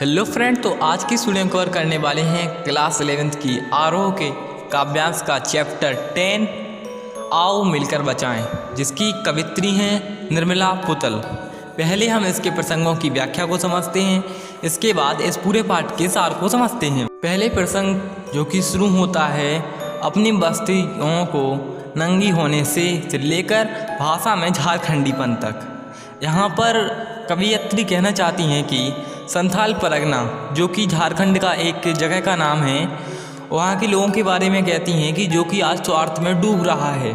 Hello friend, तो आज की वीडियो कवर करने वाले हैं क्लास 11th की आरोह के काव्यांश का चैप्टर 10 आओ मिलकर बचाएं, जिसकी कवित्री हैं निर्मला पुतल। पहले हम इसके प्रसंगों की व्याख्या को समझते हैं, इसके बाद इस पूरे पाठ के सार को समझते हैं। पहले प्रसंग जो कि शुरू होता है अपनी बस्तियों को नंगी होने से लेकर भाषा में झारखंडीपन तक। यहाँ पर कवियत्री कहना चाहती हैं कि संथाल परगना, जो कि झारखंड का एक जगह का नाम है, वहाँ के लोगों के बारे में कहती हैं कि जो कि आज स्वार्थ में डूब रहा है,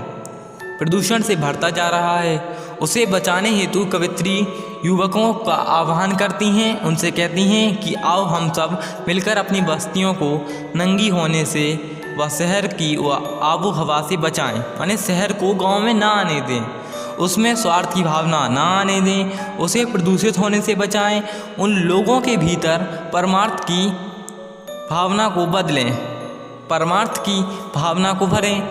प्रदूषण से भरता जा रहा है। उसे बचाने हेतु कवित्री युवकों का आह्वान करती हैं, उनसे कहती हैं कि आओ हम सब मिलकर अपनी बस्तियों को नंगी होने से व शहर की आबो हवा से बचाएं, यानी शहर को गांव में ना आने दें, उसमें स्वार्थ की भावना ना आने दें, उसे प्रदूषित होने से बचाएं, उन लोगों के भीतर परमार्थ की भावना को बदलें, परमार्थ की भावना को भरें।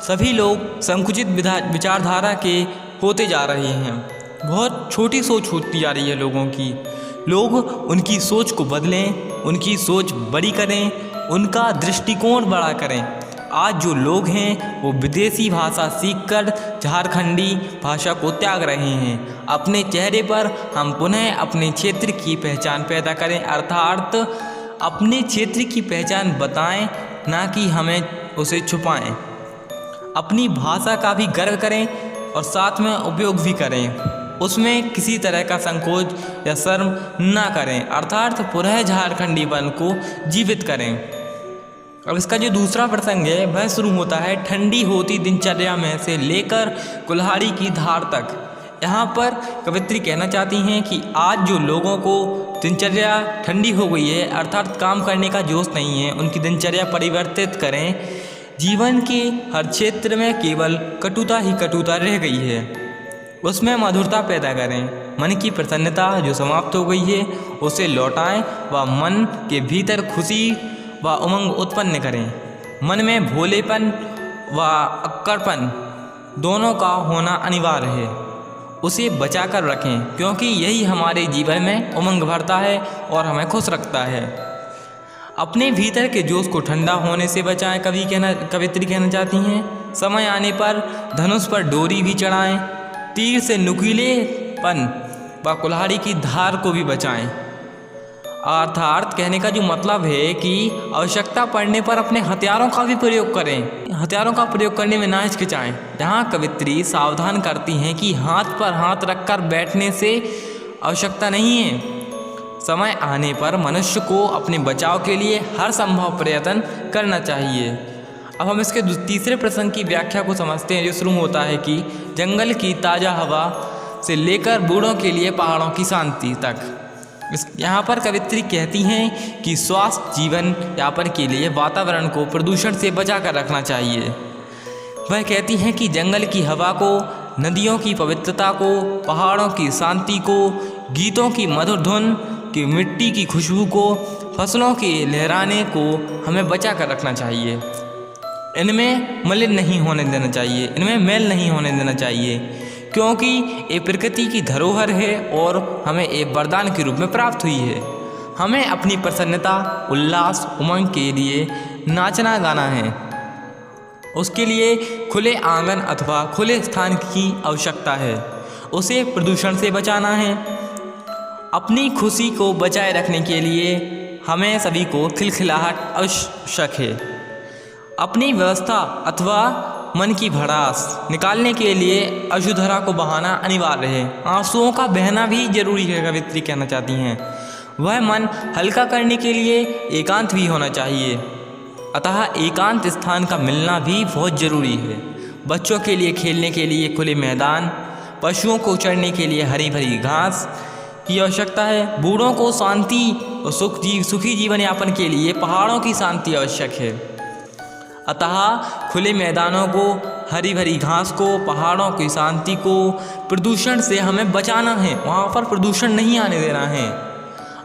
सभी लोग संकुचित विचारधारा के होते जा रहे हैं, बहुत छोटी सोच होती जा रही है लोगों की। लोग उनकी सोच को बदलें, उनकी सोच बड़ी करें, उनका दृष्टिकोण बड़ा करें। आज जो लोग हैं वो विदेशी भाषा सीखकर झारखंडी भाषा को त्याग रहे हैं। अपने चेहरे पर हम पुनः अपने क्षेत्र की पहचान पैदा करें, अर्थात अपने क्षेत्र की पहचान बताएं, ना कि हमें उसे छुपाएं। अपनी भाषा का भी गर्व करें और साथ में उपयोग भी करें, उसमें किसी तरह का संकोच या शर्म ना करें, अर्थात पुनः झारखंडीपन को जीवित करें। अब इसका जो दूसरा प्रसंग है वह शुरू होता है ठंडी होती दिनचर्या में से लेकर कुल्हाड़ी की धार तक। यहाँ पर कवित्री कहना चाहती हैं कि आज जो लोगों को दिनचर्या ठंडी हो गई है, अर्थात काम करने का जोश नहीं है, उनकी दिनचर्या परिवर्तित करें। जीवन के हर क्षेत्र में केवल कटुता ही कटुता रह गई है, उसमें मधुरता पैदा करें। मन की प्रसन्नता जो समाप्त हो गई है उसे लौटाएं व मन के भीतर खुशी व उमंग उत्पन्न करें। मन में भोलेपन व अक्कड़पन दोनों का होना अनिवार्य है, उसे बचा कर रखें, क्योंकि यही हमारे जीवन में उमंग भरता है और हमें खुश रखता है। अपने भीतर के जोश को ठंडा होने से बचाएं। कवित्री कहना चाहती हैं समय आने पर धनुष पर डोरी भी चढ़ाएं, तीर से नुकीलेपन व कुल्हाड़ी की धार को भी बचाएं। अर्थात कहने का जो मतलब है कि आवश्यकता पड़ने पर अपने हथियारों का भी प्रयोग करें, हथियारों का प्रयोग करने में ना हिचकिचाएं। जहाँ कवित्री सावधान करती हैं कि हाथ पर हाथ रखकर बैठने से आवश्यकता नहीं है। समय आने पर मनुष्य को अपने बचाव के लिए हर संभव प्रयत्न करना चाहिए। अब हम इसके तीसरे प्रसंग की व्याख्या को समझते हैं, जो शुरू होता है कि जंगल की ताज़ा हवा से लेकर बूढ़ों के लिए पहाड़ों की शांति तक। यहाँ पर कवित्री कहती हैं कि स्वस्थ जीवन यापन के लिए वातावरण को प्रदूषण से बचा कर रखना चाहिए। वह कहती हैं कि जंगल की हवा को, नदियों की पवित्रता को, पहाड़ों की शांति को, गीतों की मधुर धुन की, मिट्टी की खुशबू को, फसलों के लहराने को हमें बचा कर रखना चाहिए। इनमें मलिन नहीं होने देना चाहिए, इनमें मैल नहीं होने देना चाहिए, क्योंकि ये प्रकृति की धरोहर है और हमें एक वरदान के रूप में प्राप्त हुई है। हमें अपनी प्रसन्नता, उल्लास, उमंग के लिए नाचना गाना है। उसके लिए खुले आंगन अथवा खुले स्थान की आवश्यकता है, उसे प्रदूषण से बचाना है। अपनी खुशी को बचाए रखने के लिए हमें सभी को खिलखिलाहट आवश्यक है। अपनी व्यवस्था अथवा मन की भड़ास निकालने के लिए अश्रुधारा को बहाना अनिवार्य है, आंसुओं का बहना भी जरूरी है। कवित्री कहना चाहती हैं वह मन हल्का करने के लिए एकांत भी होना चाहिए, अतः एकांत स्थान का मिलना भी बहुत जरूरी है। बच्चों के लिए खेलने के लिए खुले मैदान, पशुओं को चढ़ने के लिए हरी भरी घास की आवश्यकता है। बूढ़ों को शांति और सुखी जीवन यापन के लिए पहाड़ों की शांति आवश्यक है, अतः खुले मैदानों को, हरी भरी घास को, पहाड़ों की शांति को प्रदूषण से हमें बचाना है, वहाँ पर प्रदूषण नहीं आने देना है।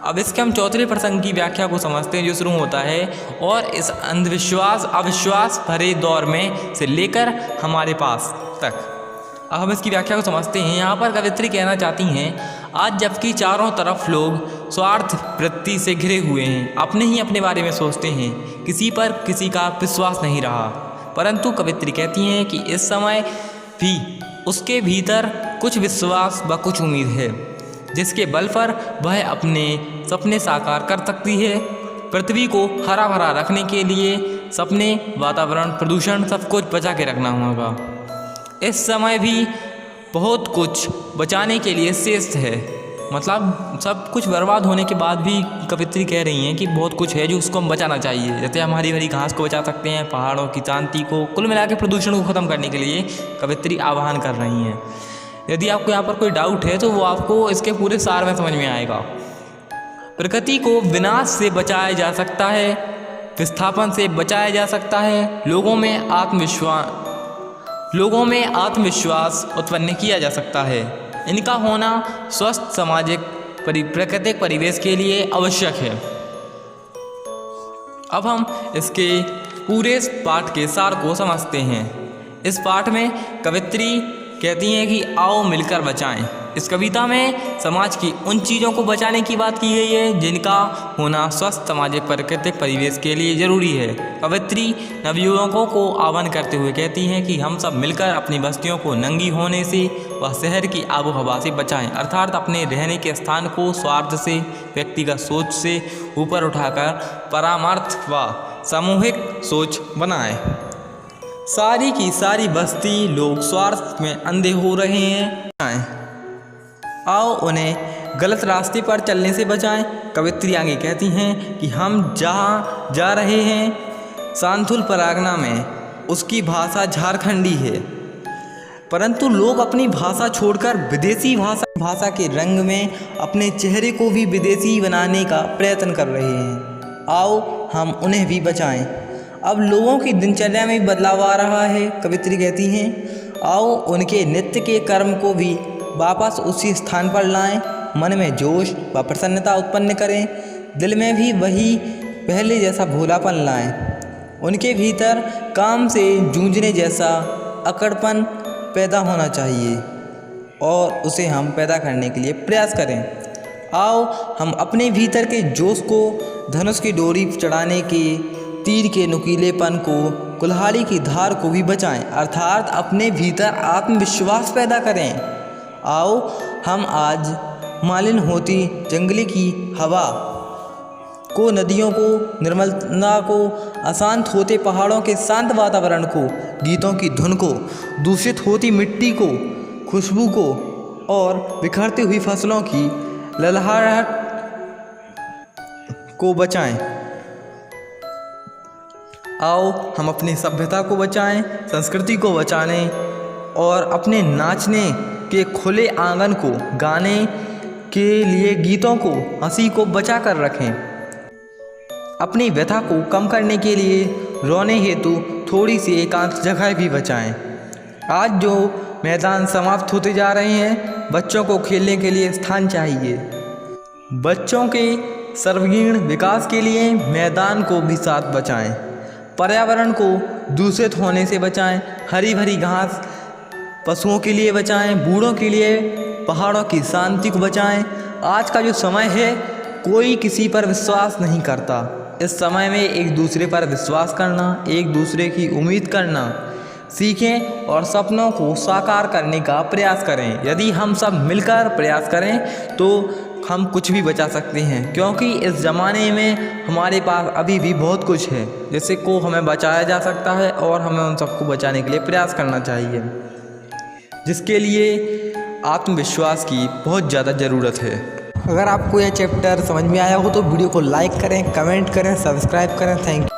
अब इसके हम चौथे प्रसंग की व्याख्या को समझते हैं, जो शुरू होता है और इस अंधविश्वास अविश्वास भरे दौर में से लेकर हमारे पास तक। अब हम इसकी व्याख्या को समझते हैं। यहाँ पर कवित्री कहना चाहती हैं आज जबकि चारों तरफ लोग स्वार्थ वृत्ति से घिरे हुए हैं, अपने ही अपने बारे में सोचते हैं, किसी पर किसी का विश्वास नहीं रहा। परंतु कवित्री कहती हैं कि इस समय भी उसके भीतर कुछ विश्वास व कुछ उम्मीद है, जिसके बल पर वह अपने सपने साकार कर सकती है। पृथ्वी को हरा भरा रखने के लिए सपने, वातावरण, प्रदूषण सब कुछ बचा के रखना होगा। इस समय भी बहुत कुछ बचाने के लिए शेष है, मतलब सब कुछ बर्बाद होने के बाद भी कवित्री कह रही हैं कि बहुत कुछ है जो उसको हम बचाना चाहिए। जैसे हम हरी भरी घास को बचा सकते हैं, पहाड़ों की शांति को, कुल मिला के प्रदूषण को ख़त्म करने के लिए कवित्री आह्वान कर रही हैं। यदि आपको यहाँ पर कोई डाउट है तो वो आपको इसके पूरे सार में समझ में आएगा। प्रकृति को विनाश से बचाया जा सकता है, विस्थापन से बचाया जा सकता है, लोगों में आत्मविश्वास उत्पन्न किया जा सकता है। इनका होना स्वस्थ सामाजिक प्राकृतिक परिवेश के लिए आवश्यक है। अब हम इसके पूरे पाठ के सार को समझते हैं। इस पाठ में कवित्री कहती हैं कि आओ मिलकर बचाएं। इस कविता में समाज की उन चीज़ों को बचाने की बात की गई है जिनका होना स्वस्थ सामाजिक प्राकृतिक परिवेश के लिए ज़रूरी है। कवित्री नवयुवकों को आह्वान करते हुए कहती हैं कि हम सब मिलकर अपनी बस्तियों को नंगी होने से व शहर की आबो हवा से बचाएं, अर्थात अपने रहने के स्थान को स्वार्थ से, व्यक्तिगत सोच से ऊपर उठाकर परामर्श व सामूहिक सोच बनाएं। सारी की सारी बस्ती लोग स्वार्थ में अंधे हो रहे हैं, आओ उन्हें गलत रास्ते पर चलने से बचाएं। कवित्री आगे कहती हैं कि हम जहाँ जा रहे हैं सांथुल परागना में, उसकी भाषा झारखंडी है, परंतु लोग अपनी भाषा छोड़कर विदेशी भाषा के रंग में अपने चेहरे को भी विदेशी बनाने का प्रयत्न कर रहे हैं। आओ हम उन्हें भी बचाएं। अब लोगों की दिनचर्या में भी बदलाव आ रहा है। कवित्री कहती हैं आओ उनके नित्य के कर्म को भी वापस उसी स्थान पर लाएं, मन में जोश व प्रसन्नता उत्पन्न करें, दिल में भी वही पहले जैसा भोलापन लाएं। उनके भीतर काम से जूझने जैसा अकड़पन पैदा होना चाहिए और उसे हम पैदा करने के लिए प्रयास करें। आओ हम अपने भीतर के जोश को, धनुष की डोरी चढ़ाने के तीर के नुकीलेपन को, कुल्हाड़ी की धार को भी बचाएं, अर्थात अपने भीतर आत्मविश्वास पैदा करें। आओ हम आज मालिन होती जंगली की हवा को, नदियों को, निर्मलता को, अशांत होते पहाड़ों के शांत वातावरण को, गीतों की धुन को, दूषित होती मिट्टी को, खुशबू को और बिखरती हुई फसलों की ललहाहट को बचाएं। आओ हम अपनी सभ्यता को बचाएं, संस्कृति को बचाने और अपने नाचने के खुले आंगन को, गाने के लिए गीतों को, हंसी को बचा कर रखें। अपनी व्यथा को कम करने के लिए रोने हेतु थोड़ी सी एकांत जगह भी बचाएं। आज जो मैदान समाप्त होते जा रहे हैं, बच्चों को खेलने के लिए स्थान चाहिए। बच्चों के सर्वांगीण विकास के लिए मैदान को भी साथ बचाएं। पर्यावरण को दूषित होने से बचाएं। हरी भरी घास पशुओं के लिए बचाएं, बूढ़ों के लिए पहाड़ों की शांति को बचाएं। आज का जो समय है, कोई किसी पर विश्वास नहीं करता। इस समय में एक दूसरे पर विश्वास करना, एक दूसरे की उम्मीद करना सीखें और सपनों को साकार करने का प्रयास करें। यदि हम सब मिलकर प्रयास करें तो हम कुछ भी बचा सकते हैं, क्योंकि इस ज़माने में हमारे पास अभी भी बहुत कुछ है जिससे को हमें बचाया जा सकता है और हमें उन सबको बचाने के लिए प्रयास करना चाहिए, जिसके लिए आत्मविश्वास की बहुत ज़्यादा ज़रूरत है। अगर आपको यह चैप्टर समझ में आया हो तो वीडियो को लाइक करें, कमेंट करें, सब्सक्राइब करें। Thank you.